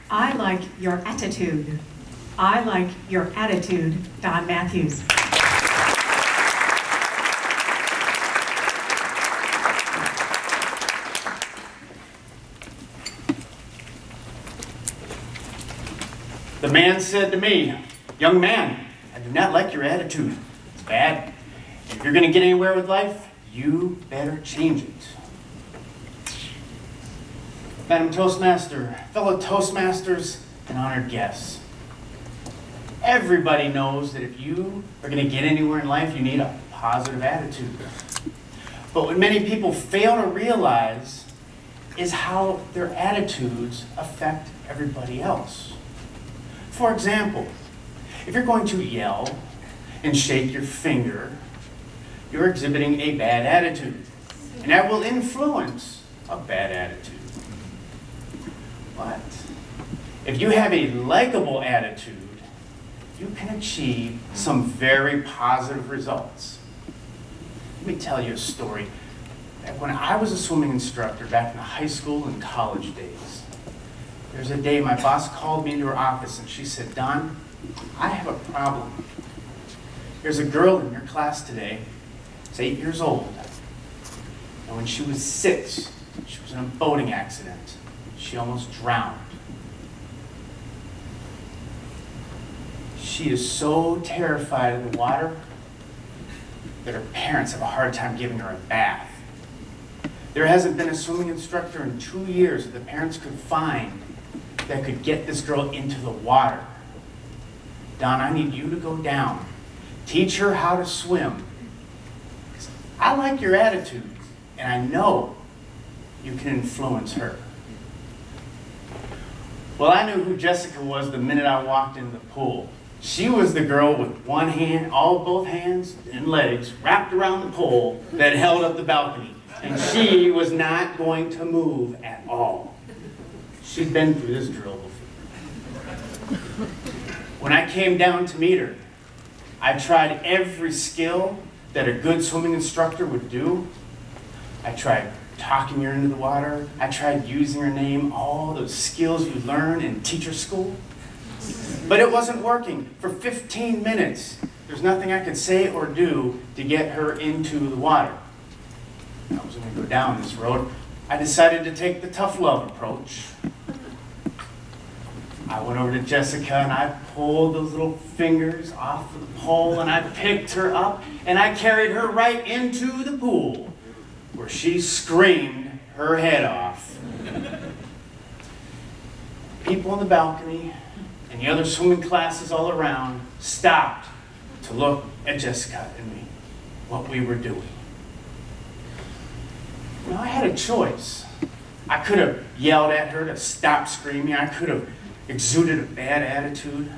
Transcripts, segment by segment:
I like your attitude. I like your attitude, Don Mathews. The man said to me, "Young man, I do not like your attitude. It's bad. If you're going to get anywhere with life, you better change it." Madam Toastmaster, fellow Toastmasters, and honored guests, everybody knows that if you are going to get anywhere in life, you need a positive attitude. But what many people fail to realize is how their attitudes affect everybody else. For example, if you're going to yell and shake your finger, you're exhibiting a bad attitude, and that will influence a bad attitude. But if you have a likable attitude, you can achieve some very positive results. Let me tell you a story. When I was a swimming instructor back in the high school and college days, there's a day my boss called me into her office and she said, "Don, I have a problem. There's a girl in your class today, she's 8 years old, and when she was 6, she was in a boating accident. She almost drowned. She is so terrified of the water that her parents have a hard time giving her a bath. There hasn't been a swimming instructor in 2 years that the parents could find that could get this girl into the water. Don, I need you to go down. Teach her how to swim. I like your attitude, and I know you can influence her." Well, I knew who Jessica was the minute I walked into the pool. She was the girl with one hand, both hands and legs wrapped around the pole that held up the balcony. And she was not going to move at all. She'd been through this drill before. When I came down to meet her, I tried every skill that a good swimming instructor would do. I tried talking her into the water. I tried using her name, all those skills you learn in teacher school. But it wasn't working. For 15 minutes, there's nothing I could say or do to get her into the water. I was going to go down this road. I decided to take the tough love approach. I went over to Jessica and I pulled those little fingers off of the pole and I picked her up and I carried her right into the pool where she screamed her head off. People on the balcony and the other swimming classes all around stopped to look at Jessica and me, what we were doing. Now, I had a choice. I could have yelled at her to stop screaming. I could have exuded a bad attitude.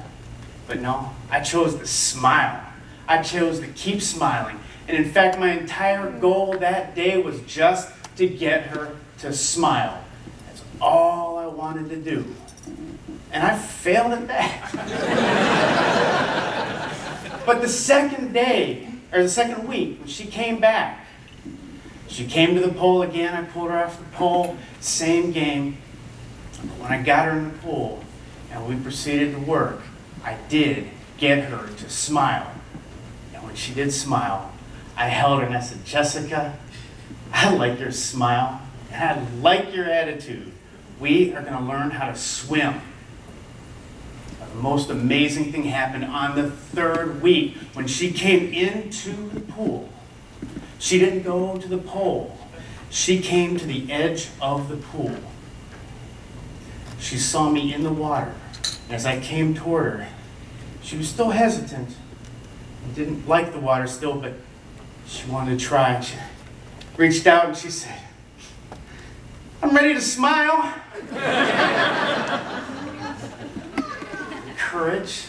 But no, I chose to smile. I chose to keep smiling. And in fact, my entire goal that day was just to get her to smile. That's all I wanted to do. And I failed at that. But the second day, or the second week, when she came back, she came to the pole again. I pulled her off the pole, same game. But when I got her in the pool and we proceeded to work, I did get her to smile. And when she did smile, I held her and I said, "Jessica, I like your smile and I like your attitude. We are going to learn how to swim." The most amazing thing happened on the 3rd week when she came into the pool. She didn't go to the pole. She came to the edge of the pool. She saw me in the water. And as I came toward her, she was still hesitant and didn't like the water still, but she wanted to try. She reached out and she said, "I'm ready to smile." The courage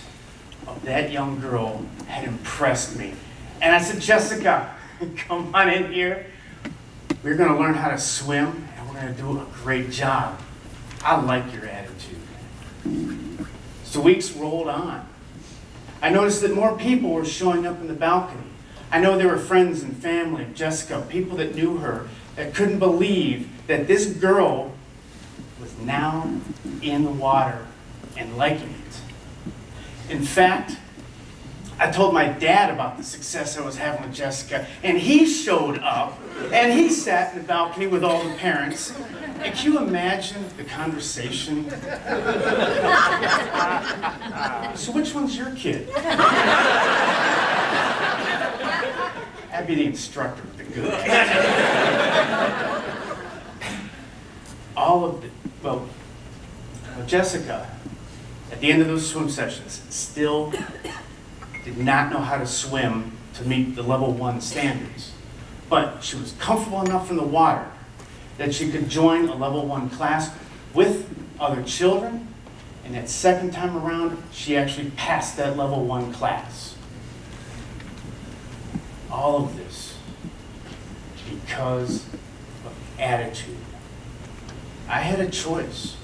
of that young girl had impressed me. And I said, "Jessica, come on in here. We're going to learn how to swim, and we're going to do a great job. I like your attitude." So weeks rolled on. I noticed that more people were showing up in the balcony. I know there were friends and family of Jessica, people that knew her, that couldn't believe that this girl was now in the water and liking it. In fact, I told my dad about the success I was having with Jessica, and he showed up, and he sat in the balcony with all the parents. And can you imagine the conversation? So which one's your kid? That'd be the instructor with the good. Jessica, at the end of those swim sessions, still did not know how to swim to meet the level 1 standards. But she was comfortable enough in the water that she could join a level 1 class with other children, and that second time around, she actually passed that level 1 class. All of this because of attitude. I had a choice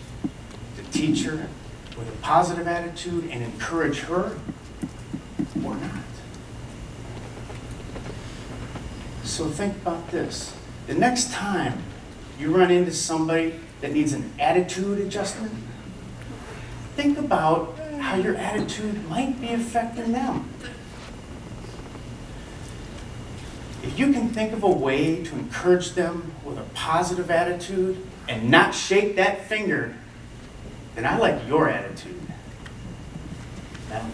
to teach her with a positive attitude and encourage her, or not. So think about this. The next time you run into somebody that needs an attitude adjustment, think about how your attitude might be affecting them. If you can think of a way to encourage them with a positive attitude and not shake that finger, then I like your attitude. Now,